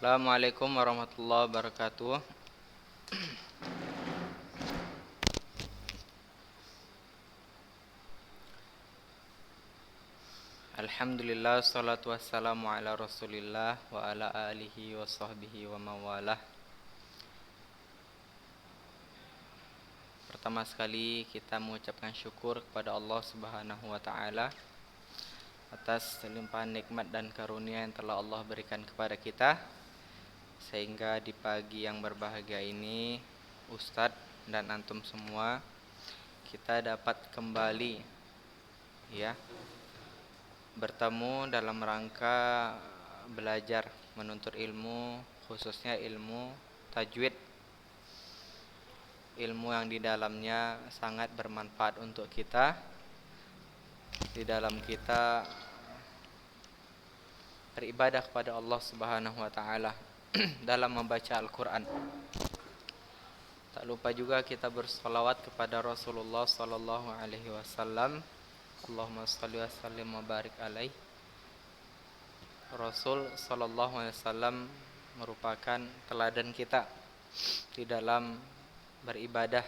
Assalamualaikum warahmatullahi wabarakatuh. Alhamdulillah, salatu wassalamu ala rasulillah wa ala alihi wa sahbihi wa mawalah. Pertama sekali kita mengucapkan syukur kepada Allah subhanahu wa ta'ala atas limpahan nikmat dan karunia yang telah Allah berikan kepada kita, sehingga di pagi yang berbahagia ini Ustadz dan antum semua kita dapat kembali bertemu dalam rangka belajar menuntut ilmu, khususnya ilmu tajwid, ilmu yang di dalamnya sangat bermanfaat untuk kita di dalam kita beribadah kepada Allah Subhanahu wa taala dalam membaca Al-Qur'an. Tak lupa juga kita bersolawat kepada Rasulullah sallallahu alaihi wasallam. Allahumma shalli wa sallim wa barik alaihi. Rasul sallallahu alaihi wasallam merupakan teladan kita di dalam beribadah,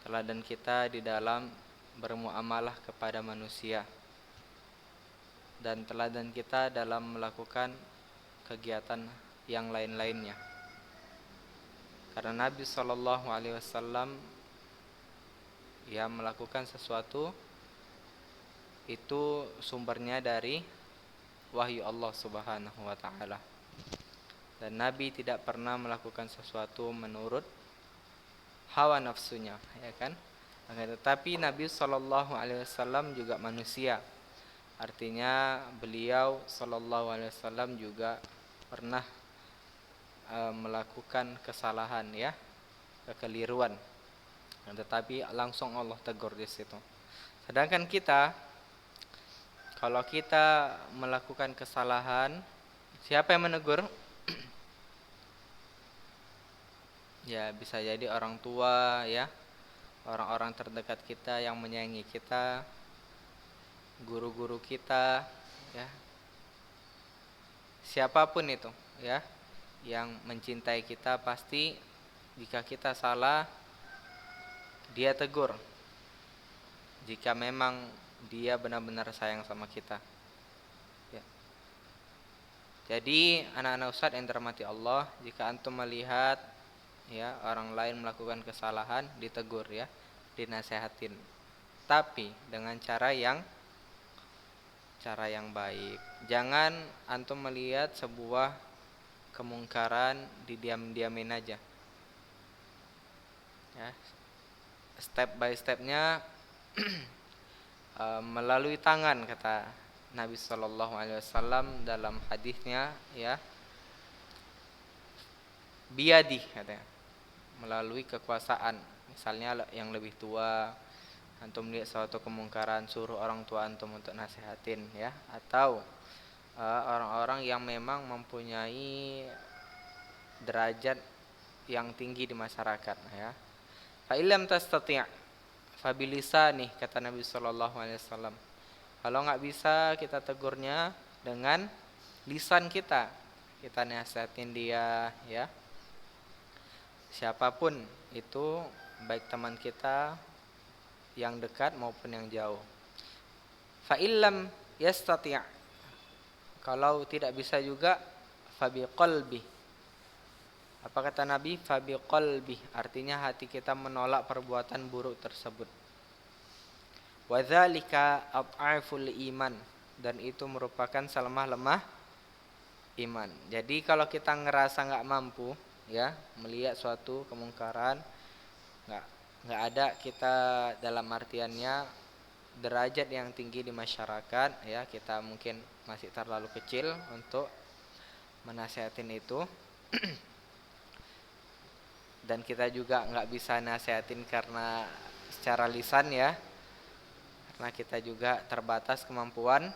teladan kita di dalam bermuamalah kepada manusia, dan teladan kita dalam melakukan kegiatan yang lain-lainnya. Karena Nabi sallallahu alaihi wasallam melakukan sesuatu itu sumbernya dari wahyu Allah Subhanahu wa taala. Dan Nabi tidak pernah melakukan sesuatu menurut hawa nafsunya, ya kan? Tetapi Nabi sallallahu alaihi wasallam juga manusia. Artinya beliau sallallahu alaihi wasallam juga pernah melakukan kesalahan, kekeliruan. Tetapi langsung Allah tegur di situ. Sedangkan kita, kalau kita melakukan kesalahan, siapa yang menegur? Ya, bisa jadi orang tua, orang-orang terdekat kita yang menyayangi kita, guru-guru kita, siapapun itu, yang mencintai kita, pasti jika kita salah dia tegur, jika memang dia benar-benar sayang sama kita. Jadi anak-anak Ustadz yang dirahmati Allah, jika antum melihat orang lain melakukan kesalahan, ditegur, dinasehatin, tapi dengan cara yang baik. Jangan antum melihat sebuah kemungkaran didiam-diamin aja. Step by stepnya melalui tangan, kata Nabi sallallahu alaihi wasallam dalam hadisnya, biyadi, katanya, melalui kekuasaan. Misalnya yang lebih tua, antum lihat suatu kemungkaran, suruh orang tua antum untuk nasihatin, atau orang-orang yang memang mempunyai derajat yang tinggi di masyarakat, fa illam tastati' fa bilisani, kata Nabi sallallahu alaihi wasallam. Kalau enggak bisa, kita tegurnya dengan lisan kita. Kita nasihatin dia, siapapun itu, baik teman kita yang dekat maupun yang jauh. Fa illam yastati', kalau tidak bisa juga, fa biqalbi. Apa kata Nabi? Fa biqalbi, artinya hati kita menolak perbuatan buruk tersebut. Wa dzalika ad'aful iman, dan itu merupakan selemah-lemah iman. Jadi kalau kita ngerasa enggak mampu, melihat suatu kemungkaran, enggak ada kita dalam artiannya derajat yang tinggi di masyarakat, kita mungkin masih terlalu kecil untuk menasihatin itu. Dan kita juga enggak bisa nasihatin karena secara lisan, karena kita juga terbatas kemampuan.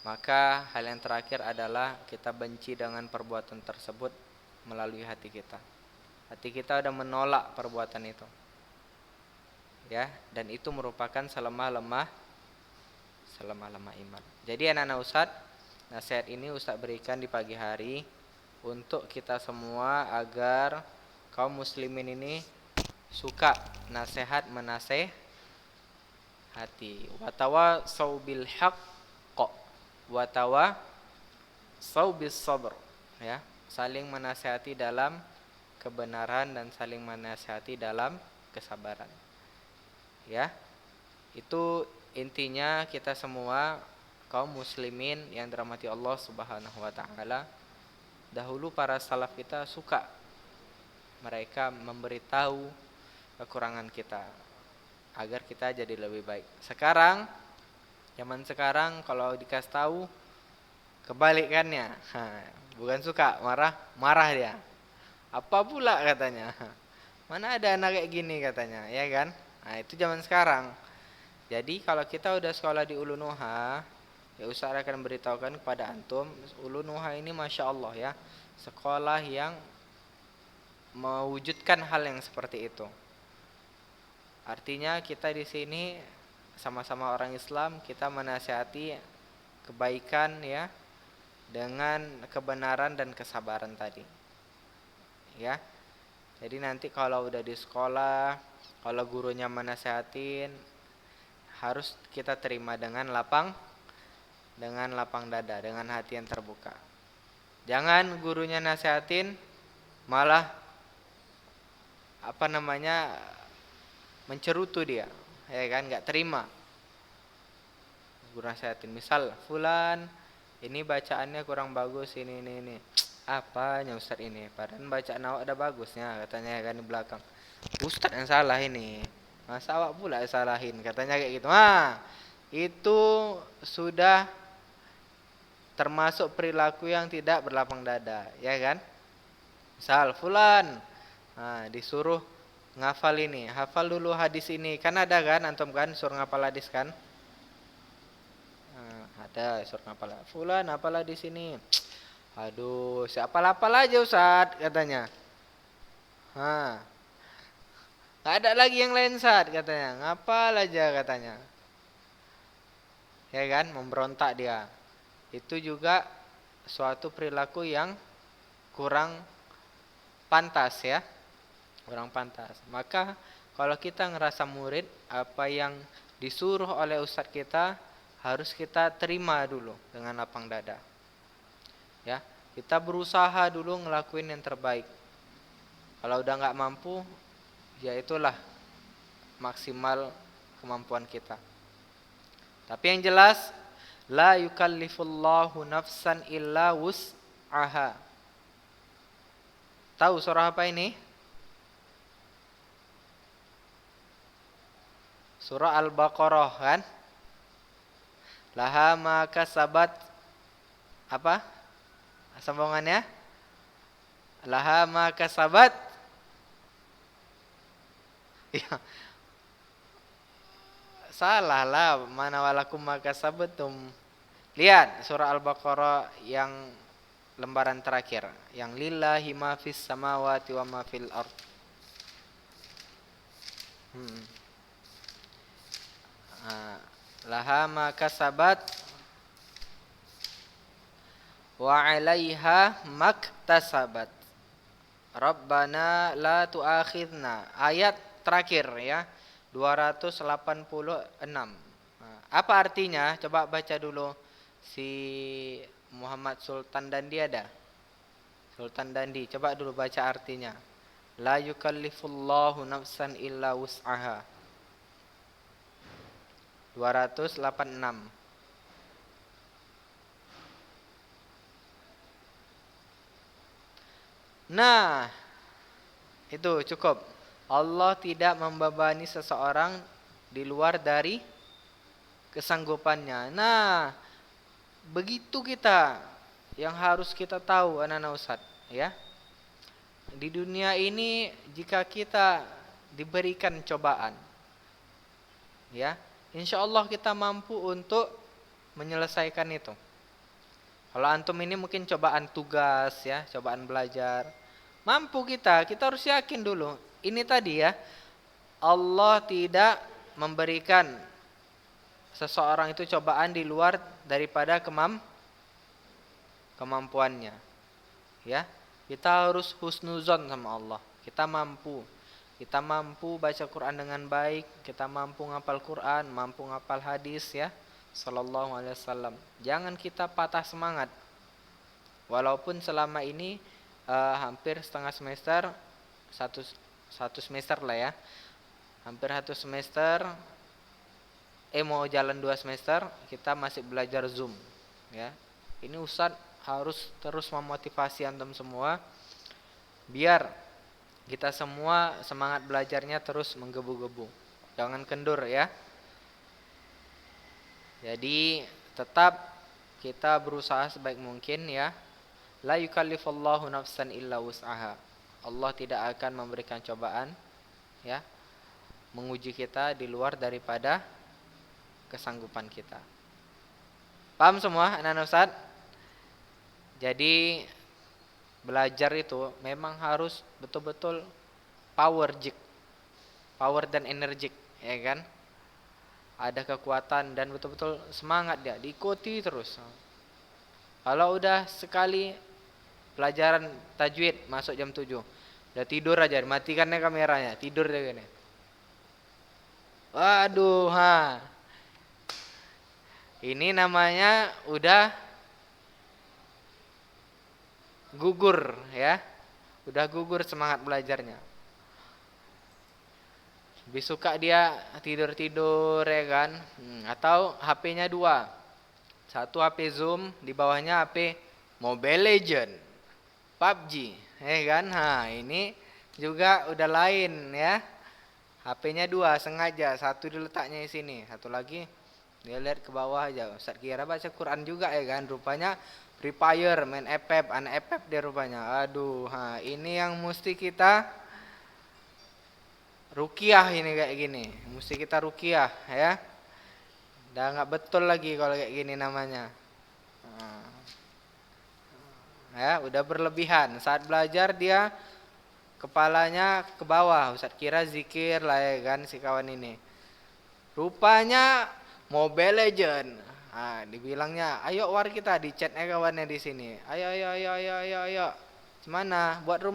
Maka hal yang terakhir adalah kita benci dengan perbuatan tersebut melalui hati kita. Hati kita sudah menolak perbuatan itu, dan itu merupakan selemah-lemah iman. Jadi anak-anak Ustadz, Nasihat ini Ustaz berikan di pagi hari untuk kita semua agar kaum muslimin ini suka nasihat menasehati. Watawasau bil haqq watawasau bis sabr, ya, saling menasehati dalam kebenaran dan saling menasehati dalam kesabaran. Ya, itu intinya kita semua kaum muslimin yang dirahmati Allah Subhanahu wa taala. Dahulu para salaf kita suka mereka memberitahu kekurangan kita agar kita jadi lebih baik. Zaman sekarang kalau dikasih tahu kebalikannya. Bukan suka, marah dia. Apa pula katanya? Mana ada anak kayak gini katanya, ya kan? Nah, itu zaman sekarang. Jadi kalau kita udah sekolah di Ulu Nuha, ya Ustaz akan beritahukan kepada antum, Ulu Nuha ini Masya Allah ya, sekolah yang mewujudkan hal yang seperti itu. Artinya kita di sini sama-sama orang Islam, kita menasihati kebaikan ya dengan kebenaran dan kesabaran tadi. Ya. Jadi nanti kalau udah di sekolah, kalau gurunya menasihatin, harus kita terima dengan lapang dada, dengan hati yang terbuka. Jangan gurunya nasihatin malah mencerutu dia, ya kan, nggak terima. Guru nasihatin, misal fulan ini bacaannya kurang bagus, ini. Apanya Ustaz ini? Padahal bacaan awak ada bagusnya, katanya kan di belakang. Ustaz yang salah ini. Masa awak pula salahin, katanya kayak gitu. Itu sudah termasuk perilaku yang tidak berlapang dada, ya kan? Misal fulan disuruh ngafal ini, hafal dulu hadis ini. Kan ada kan antum kan suruh ngafal hadis kan? Ada suruh ngafal. Fulan hafal hadis ini. Aduh, siapa-apal aja Ustaz katanya. Nggak ada lagi yang lain Ustaz katanya. Ngapal aja katanya. Ya kan, memberontak dia. Itu juga suatu perilaku yang kurang pantas ya. Kurang pantas. Maka kalau kita ngerasa murid, apa yang disuruh oleh ustadz kita harus kita terima dulu dengan lapang dada. Ya, kita berusaha dulu ngelakuin yang terbaik. Kalau udah nggak mampu, ya itulah maksimal kemampuan kita. Tapi yang jelas, la yukallifullahu nafsan illa wus'aha. Tahu surah apa ini? Surah Al-Baqarah kan? Laha ma kasabat, apa? Sambungannya? Laha ma kasabat. Ya. Salah lah, mana walakum ma kasabatum. Lihat surah Al-Baqarah yang lembaran terakhir, yang lillahi ma fis samawati wa ma fil ard. Laha ma kasabat wa 'alaiha maktasabat. Rabbana la tu'akhidna. Ayat terakhir ya, 286. Apa artinya? Coba baca dulu si Muhammad Sultan Dandi ada. Sultan Dandi, coba dulu baca artinya. La yukallifullahu nafsan illa wus'aha. 286. Nah, itu cukup. Allah tidak membebani seseorang di luar dari kesanggupannya. Nah, begitu kita yang harus kita tahu anak-anak Ustaz, ya. Di dunia ini jika kita diberikan cobaan, ya, insya Allah kita mampu untuk menyelesaikan itu. Kalau antum ini mungkin cobaan tugas ya, cobaan belajar, mampu kita harus yakin dulu. Ini tadi ya, Allah tidak memberikan seseorang itu cobaan di luar daripada kemampuannya. Ya, kita harus husnuzon sama Allah. Kita mampu baca Quran dengan baik, kita mampu ngapal Quran, mampu ngapal hadis ya, sallallahu alaihi wasallam. Jangan kita patah semangat. Walaupun selama ini hampir setengah semester, satu semester lah ya, hampir satu semester, mau jalan 2 semester, kita masih belajar Zoom ya. Ini Ustadz harus terus memotivasi antum semua biar kita semua semangat belajarnya terus menggebu-gebu. Jangan kendur ya. Jadi tetap kita berusaha sebaik mungkin ya. La yukallifullahu nafsan illa wus'aha. Allah tidak akan memberikan cobaan ya, menguji kita di luar daripada kesanggupan kita. Paham semua anak-anak Ustaz? Jadi belajar itu memang harus betul-betul power dan energik, ya kan? Ada kekuatan dan betul-betul semangat dia, diikuti terus. Kalau udah sekali pelajaran tajwid masuk jam 7, udah tidur aja, matikan kameranya, tidur deh gini. Waduh, ini namanya udah gugur ya, udah gugur semangat belajarnya. Lebih suka dia tidur ya kan, atau HP-nya 2, satu HP Zoom, di bawahnya HP Mobile Legend, PUBG ya kan. Ini juga udah lain ya, HP-nya 2 sengaja, satu diletaknya di sini, satu lagi dia lihat ke bawah aja. Ustaz kira baca Quran juga ya kan, rupanya Free Fire, main FF, anak FF dia rupanya. Aduh, ini yang mesti kita rukiah ini kayak gini. Mesti kita rukiah ya. Udah nggak betul lagi kalau kayak gini namanya. Ya, udah berlebihan. Saat belajar dia kepalanya ke bawah. Ustaz kira zikir lah ya kan si kawan ini. Rupanya Mobile Legend. Dibilangnya, ayo war kita, di chatnya kawannya di sini. Ayo. Gimana? Buat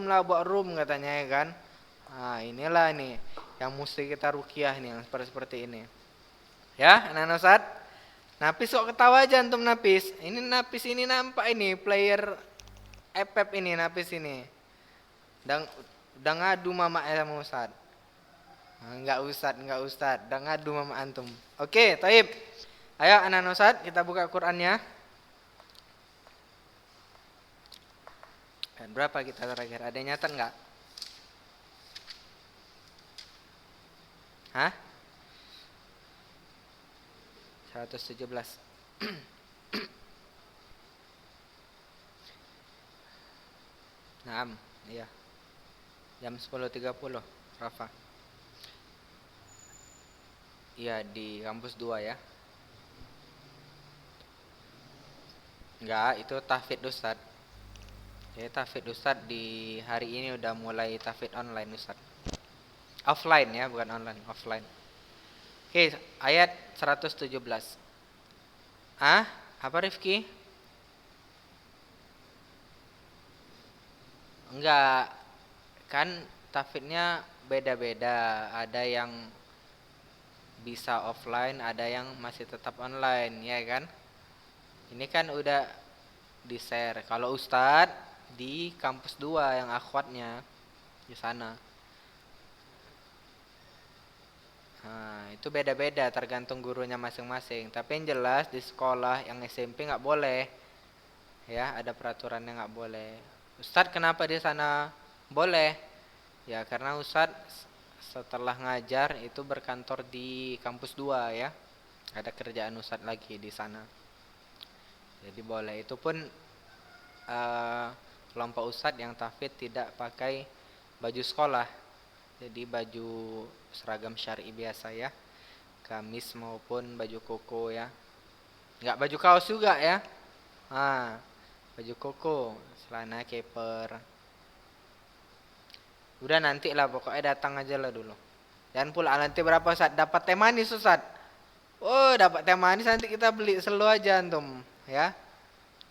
room katanya ya kan. Inilah nih yang mesti kita rukiah nih, yang seperti ini. Ya, anak-anak Ustaz. Napis kok ketawa aja antum Napis. Ini Napis ini nampak ini player FF ini Napis ini. Udah ngadu mama sama Ustaz. Enggak Ustaz, udah ngadu mama antum. Oke, taib. Ayo anak-anak Ustaz, kita buka Qur'annya. Dan berapa kita terakhir? Ada yang nyatet enggak? Hah? 117. Naam, iya. Jam 10.30, Rafa. Iya, di kampus 2 ya. Enggak, itu tahfidz Ustaz. Ya, tahfidz Ustaz di hari ini udah mulai tahfidz online Ustaz. Offline ya, bukan online, offline. Oke, ayat 117. Apa Rifki? Enggak. Kan tahfidznya beda-beda. Ada yang bisa offline, ada yang masih tetap online, ya kan? Ini kan udah di-share. Kalau Ustadz di kampus 2 yang akhwatnya di sana. Itu beda-beda tergantung gurunya masing-masing. Tapi yang jelas di sekolah yang SMP nggak boleh. Ya, ada peraturannya nggak boleh. Ustadz kenapa di sana boleh? Ya karena Ustadz setelah ngajar itu berkantor di kampus 2 ya. Ada kerjaan Ustadz lagi di sana. Jadi boleh. Itu pun kelompok Ustadz yang tahfidz tidak pakai baju sekolah. Jadi baju seragam syar'i biasa ya. Gamis maupun baju koko ya. Enggak baju kaos juga ya. Baju koko, celana keper. Udah nanti lah pokoknya datang aja lah dulu. Dan pula nanti berapa Ustaz? Dapat teh manis Ustaz. Oh, dapat teh manis nanti kita beli selo aja antum ya.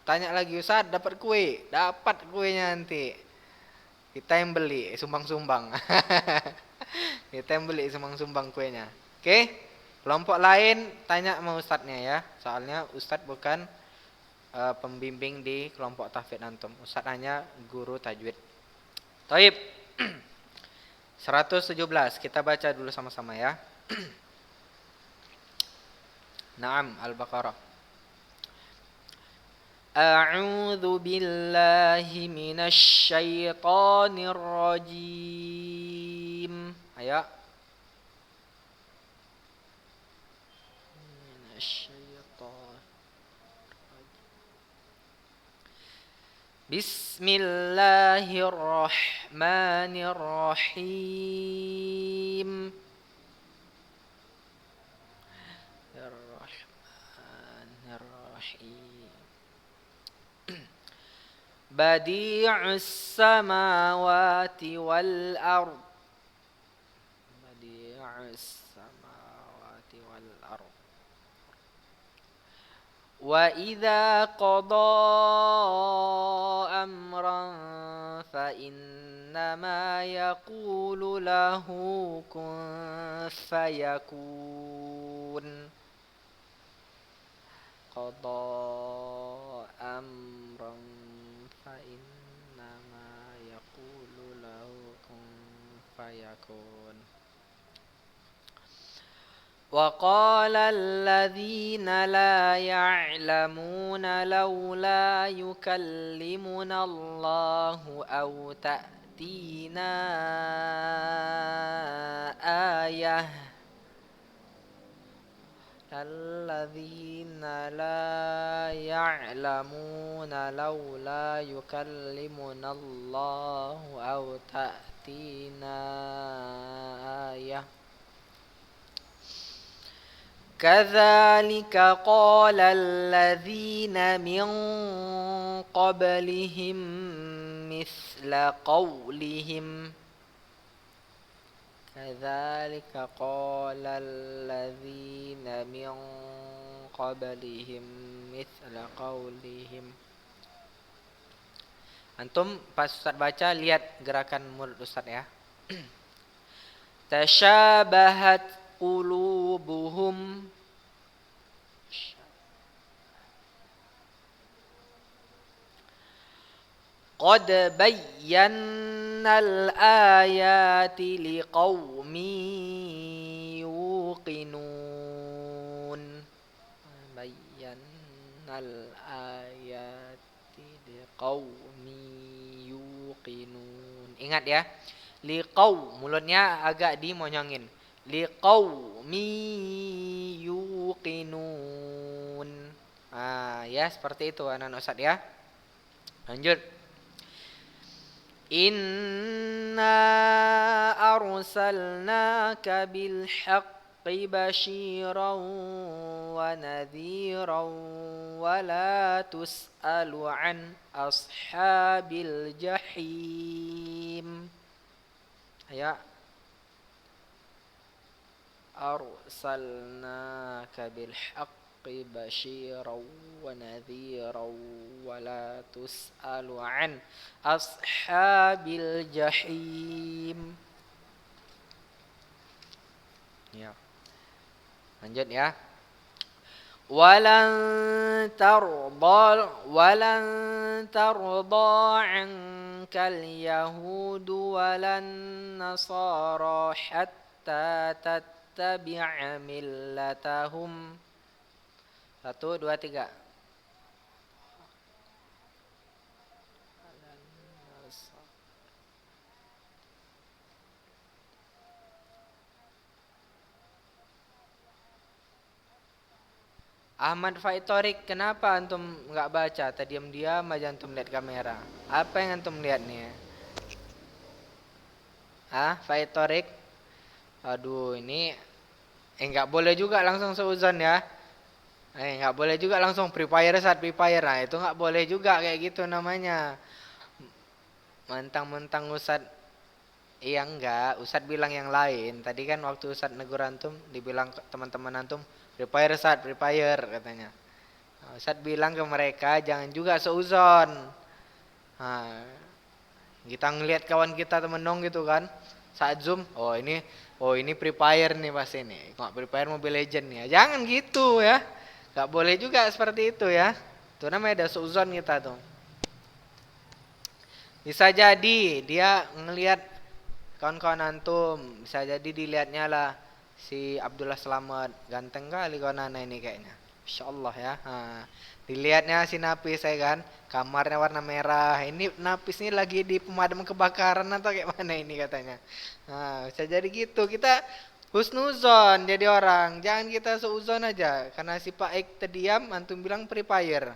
tanya lagi, Ustaz dapat kue? Dapat kuenya nanti. Kita yang beli, sumbang-sumbang. Kita yang beli sumbang-sumbang kuenya. Oke? Kelompok lain tanya sama ustadznya ya. Soalnya ustadz bukan pembimbing di kelompok tahfidz antum. Ustadz hanya guru tajwid. Taib. 117 kita baca dulu sama-sama ya. Naam, Al-Baqarah. A'udzu billahi minasy syaithanir rajim. Ayo. Bismillahirrahmanirrahim. Badi'us samawati wal ard. Badi'us samawati wal ard. Wa idza qada amran fa innama yaqulu lahu kun fayakun. Qada amran fa innama yaqulu lahu kun fayakun. وقال الذين لا يعلمون لولا يكلمنا الله أو تأتينا آية الذين لا يعلمون لولا يكلمنا الله أو تأتينا آية كذلك قال الذين من قبلهم مثل قولهم كذلك قال الذين من قبلهم مثل قولهم. Antum pas Ustaz baca lihat gerakan mulut Ustaz ya. Tasyabahat qulubuhum. Qad bayyana al-ayati liqaumin yuqinun. Bayyana al-ayati liqaumin yuqinun. Ingat ya. Liqau, mulutnya agak dimonyongin. Liqaumi yuqinun. Ya seperti itu anak-anak Ustaz ya. Lanjut. Inna arsalnaka bil haqqi basyiran wa nadhiran wa la tus'alu an ashabil jahim. Ya. Arsalnaka bil haqqi basyiran wa nadhiran wa la tus'alu an ashabil jahim. Ya. Lanjut ya. Walan tarda ankal yahudu walan nasara hatta tattabi'a millatahum. 1, 2, 3. Ahmad Faitorik, kenapa antum nggak baca? Tadi diam-diam aja antum lihat kamera. Apa yang antum lihat nih? Faitorik? Aduh, ini nggak boleh juga langsung seuzon ya. Nggak boleh juga langsung prepare saat prepare. Nah, itu nggak boleh juga kayak gitu namanya. Mentang-mentang Ustadz. Iya enggak, Ustadz bilang yang lain. Tadi kan waktu Ustadz negur antum, dibilang teman-teman antum, prepare katanya. Ustaz bilang ke mereka jangan juga seuzon. Nah, kita ngelihat kawan kita temen nong gitu kan, saat zoom, oh ini Free Fire nih pasti nih, kok Free Fire Mobile Legend nih, jangan gitu ya, nggak boleh juga seperti itu ya, itu namanya ada seuzon kita tuh. Bisa jadi dia ngelihat kawan-kawan antum, bisa jadi dilihatnya lah si Abdullah Selamat, ganteng kali kawan anak ini kayaknya, Insya Allah ya. Nah, dilihatnya si Napis saya kan, kamarnya warna merah, ini Napis ini lagi di pemadam kebakaran atau kayak mana ini katanya. Nah, bisa jadi gitu, kita husnuzon jadi orang, jangan kita seuzon aja karena si Pak Ek terdiam antum bilang Free Fire.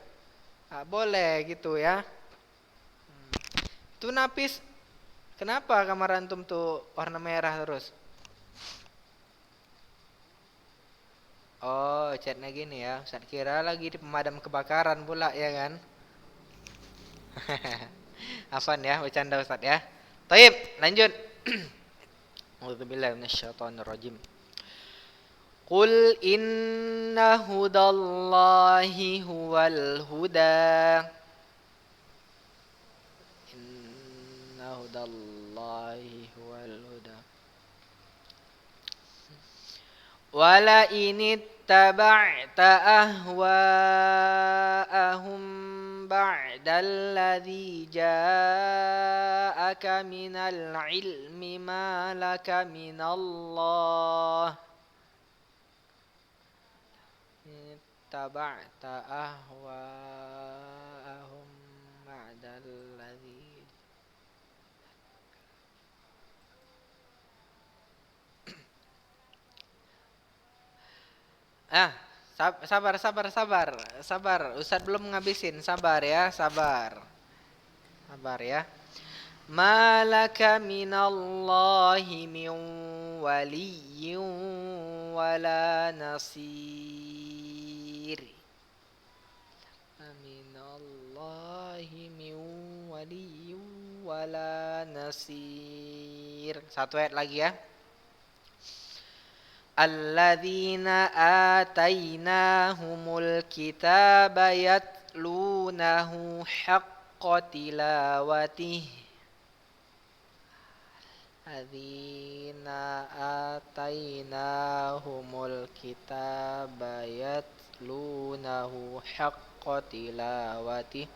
Nah, boleh gitu ya. Tuh Napis, kenapa kamar antum tuh warna merah terus? Oh, chatnya gini ya. Ustaz kira lagi di pemadam kebakaran pula ya kan? Afan ya, bercanda Ustaz ya. Taib, lanjut. A'udzubillahi minasyaitonirrajim. Qul inna hudallahi huwal huda. Inna hudallahi huwal huda. Wala inittaba'ta ahwa'ahum ba'dalladzi ja'aka minal ilmi ma laka minallah. Ittaba'ta ahwa'ahum ba'dalladzi. Sabar. Ustadz belum ngabisin. Sabar ya, sabar. Sabar ya. Malaka minallahi min waliyyin wala nasir. Minallahi min waliyyin wala nasir. Satu ayat lagi ya. Alladzina atainahumul kitaba yatlunahu haqqa tilawatih. Alladzina atainahumul kitaba yatlunahu haqqa tilawatih.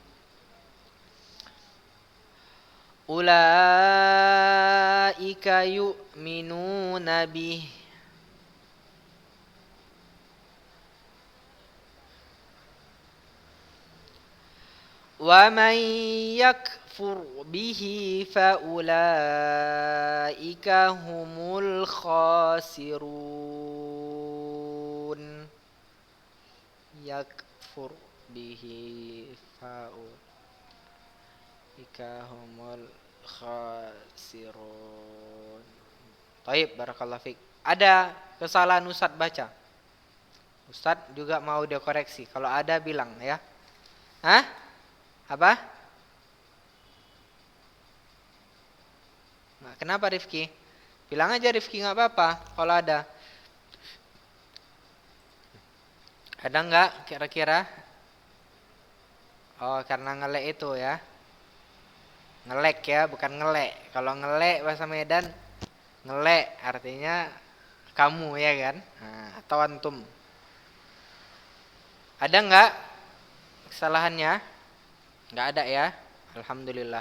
Ulaika yu'minuna bih. وَمَنْ يَكْفُرْ بِهِ فَأُولَئِكَ هُمُ الْخَاسِرُونَ. يَكْفُرْ بِهِ فَأُولَئِكَ هُمُ الْخَاسِرُونَ. Baik, barakallahu fiik. Ada kesalahan Ustadz baca? Ustadz juga mau dia koreksi. Kalau ada bilang ya. Hah? Apa? Nah, kenapa Rifki? Bilang aja Rifki nggak apa-apa kalau ada. Ada nggak kira-kira? Oh, karena ngelek itu ya. Ngelek ya, bukan ngelek. Kalau ngelek bahasa Medan, ngelek artinya kamu ya kan? Nah, atau antum. Ada nggak kesalahannya? Nggak ada ya, alhamdulillah.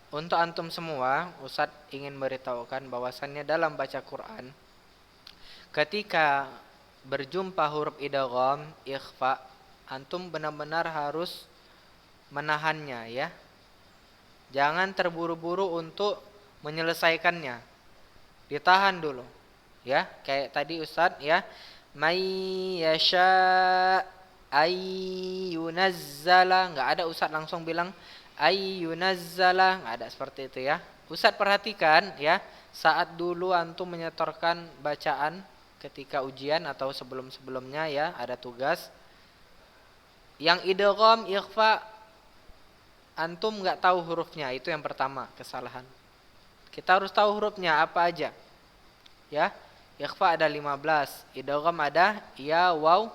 Untuk antum semua, Ustadz ingin beritahukan bahwasannya dalam baca Quran, ketika berjumpa huruf idgham, ikhfa, antum benar-benar harus menahannya ya. Jangan terburu-buru untuk menyelesaikannya. Ditahan dulu. Ya, kayak tadi Ustadz ya. May yasha ayyunazzala, nggak ada Ustadz langsung bilang ayyunazzala, nggak ada seperti itu ya. Ustadz perhatikan ya, saat dulu antum menyetorkan bacaan ketika ujian atau sebelum-sebelumnya ya, ada tugas yang idgham ikhfa, antum nggak tahu hurufnya, itu yang pertama kesalahan. Kita harus tahu hurufnya apa aja ya. Ikhfa ada 15, idgham ada ya, waw,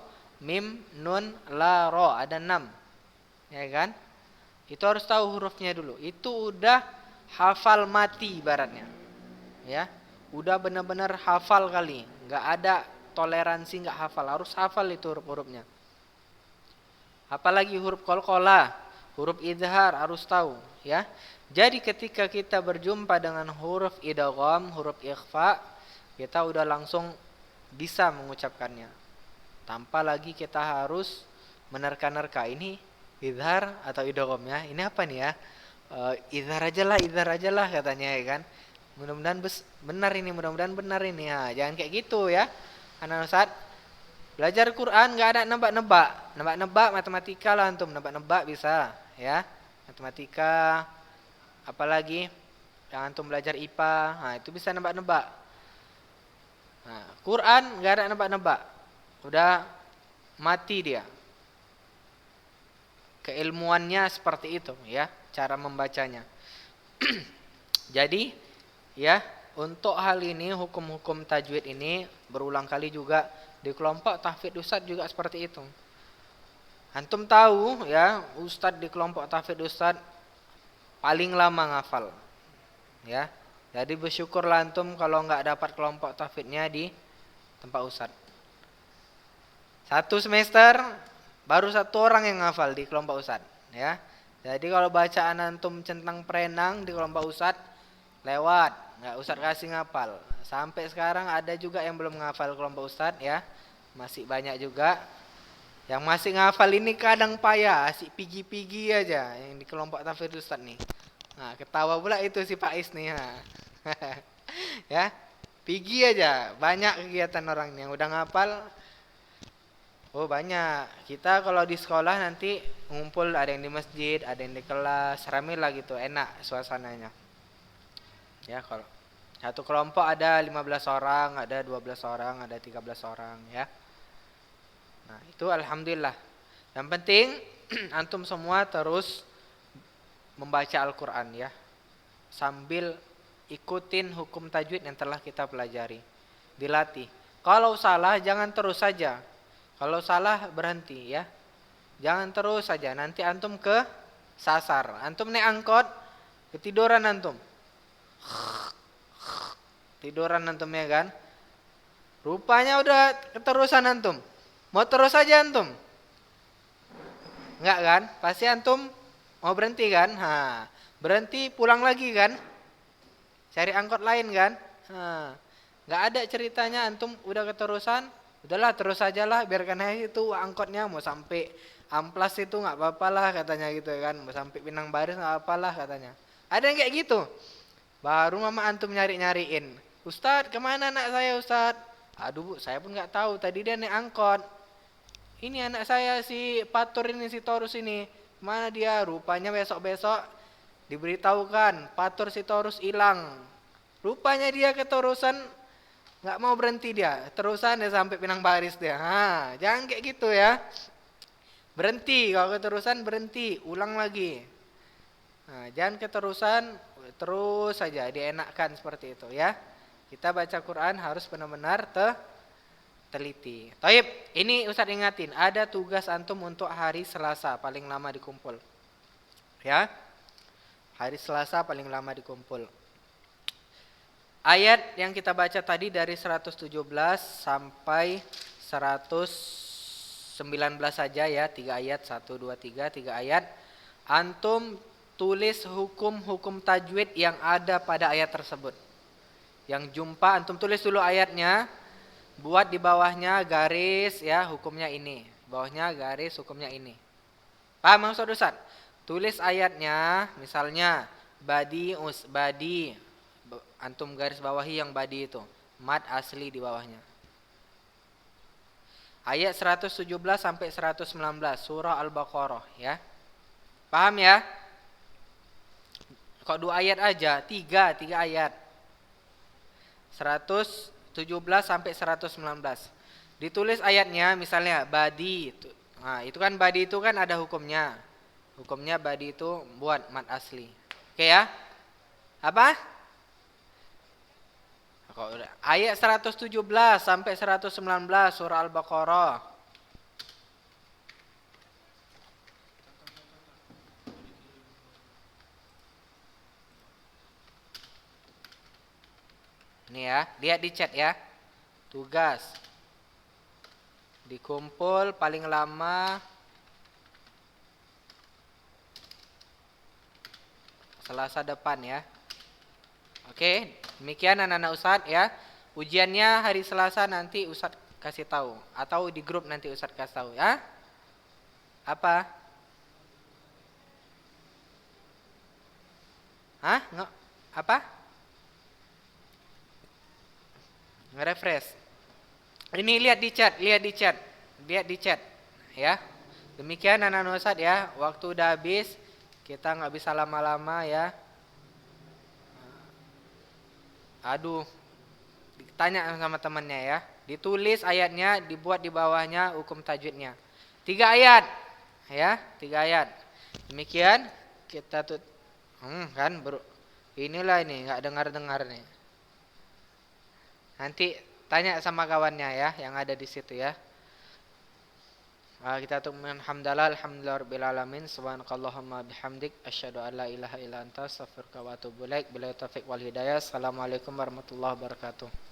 mim, nun, la, ro, ada 6. Ya kan? Itu harus tahu hurufnya dulu. Itu udah hafal mati ibaratnya. Ya. Udah benar-benar hafal kali. Enggak ada toleransi enggak hafal. Harus hafal itu huruf-hurufnya. Apalagi huruf qalqalah, huruf idhar harus tahu, ya. Jadi ketika kita berjumpa dengan huruf idgham, huruf ikhfa, kita udah langsung bisa mengucapkannya. Tanpa lagi kita harus menerka-nerka ini idhar atau idgham ya. Ini apa nih ya? Idhar aja lah katanya ya kan. Mudah-mudahan benar ini, mudah-mudahan benar ini ya. Jangan kayak gitu ya. Anak Ustaz, belajar Quran nggak ada nebak-nebak. Nebak-nebak matematika lah antum, nebak-nebak bisa ya. Matematika, apalagi yang antum belajar IPA, nah itu bisa nebak-nebak. Nah, Quran nggak ada nebak-nebak. Udah mati dia. Keilmuannya seperti itu ya, cara membacanya. Jadi ya, untuk hal ini hukum-hukum tajwid ini berulang kali juga di kelompok tahfidz ustadz juga seperti itu. Antum tahu ya, ustadz di kelompok tahfidz ustadz paling lama ngafal. Ya. Jadi bersyukurlah antum kalau nggak dapat kelompok tahfidznya di tempat ustadz. 1 semester baru 1 orang yang ngafal di kelompok ustadz, ya. Jadi kalau bacaan antum centang perenang di kelompok ustadz lewat, nggak ustadz kasih ngafal. Sampai sekarang ada juga yang belum ngafal kelompok ustadz ya. Masih banyak juga. Yang masih ngafal ini kadang payah, asik pigi-pigi aja yang di kelompok tahfidz ustadz nih. Nah, ketawa pula itu si Pak Is nih. Ya, pigi aja. Banyak kegiatan orang yang udah ngafal. Oh banyak. Kita kalau di sekolah nanti ngumpul, ada yang di masjid, ada yang di kelas, rame lah gitu, enak suasananya. Ya, kalau satu kelompok ada 15 orang, ada 12 orang, ada 13 orang ya. Nah, itu alhamdulillah. Yang penting antum semua terus membaca Al-Qur'an ya. Sambil ikutin hukum tajwid yang telah kita pelajari. Dilatih. Kalau salah jangan terus saja. Kalau salah berhenti ya. Jangan terus saja, nanti antum ke sasar. Antum naik angkot, ketiduran antum. Tiduran antum ya kan. Rupanya udah keterusan antum. Mau terus saja antum? Enggak kan? Pasti antum mau berhenti kan? Berhenti pulang lagi kan? Cari angkot lain kan? Enggak ada ceritanya antum udah keterusan, udahlah terus saja lah, biarkan aja itu angkotnya mau sampai Amplas itu enggak apa-apa lah katanya gitu kan. Mau sampai Pinang Baris enggak apa-apa lah katanya. Ada yang kayak gitu. Baru mama antum nyari-nyariin. Ustadz, kemana anak saya Ustadz? Aduh bu, saya pun nggak tahu. Tadi dia naik angkot. Ini anak saya si Patur ini, si Torus ini. Mana dia? Rupanya besok-besok diberitahukan Patur si Torus hilang. Rupanya dia keterusan, nggak mau berhenti dia. Terusan dia sampai Pinang Baris dia. Jangan kayak gitu ya. Berhenti, kalau keterusan berhenti, ulang lagi. Nah, jangan keterusan, terus saja dienakkan seperti itu ya. Kita baca Quran harus benar-benar teliti. Taib, ini Ustadz ingatin, ada tugas antum untuk hari Selasa paling lama dikumpul. Ya. Hari Selasa paling lama dikumpul. Ayat yang kita baca tadi dari 117 sampai 119 saja ya, 3 ayat, 1 2 3, 3 ayat. Antum tulis hukum-hukum tajwid yang ada pada ayat tersebut. Yang jumpa antum tulis dulu ayatnya, buat di bawahnya garis ya, hukumnya ini. Bawahnya garis, hukumnya ini. Paham maksud Ustaz? Tulis ayatnya, misalnya badi, antum garis bawahi yang badi itu, mad asli di bawahnya. Ayat 117 sampai 119 surah Al-Baqarah ya. Paham ya? Kok 2 ayat aja? 3 ayat. 117 sampai 119. Ditulis ayatnya misalnya badi. Nah, itu kan badi itu kan ada hukumnya. Hukumnya badi itu buat mad asli. Oke ya? Apa? Ayat 117 sampai 119 surah Al-Baqarah. Nih ya, lihat di chat ya. Tugas dikumpul paling lama Selasa depan ya. Oke, demikian anak-anak Ustadz ya. Ujiannya hari Selasa nanti Ustadz kasih tahu atau di grup nanti Ustadz kasih tahu ya. Apa? Hah? Nggak? Apa? Nge-refresh. Ini lihat di chat, lihat di chat. Lihat di chat ya. Demikian anak-anak Ustadz ya. Waktu udah habis. Kita nggak bisa lama-lama ya. Aduh, tanya sama temannya ya. Ditulis ayatnya, dibuat di bawahnya hukum tajwidnya. 3 ayat, ya, 3 ayat. Demikian kita tuh, kan, bro. Inilah ini nggak dengar nih. Nanti tanya sama kawannya ya, yang ada di situ ya. Kita tuh alhamdulillah rabbil alamin subhanakallahumma bihamdik asyhadu an la ilaha illa anta astaghfiruka wa atubu ilaik. Billahi taufik wal hidayah. Assalamualaikum warahmatullahi wabarakatuh.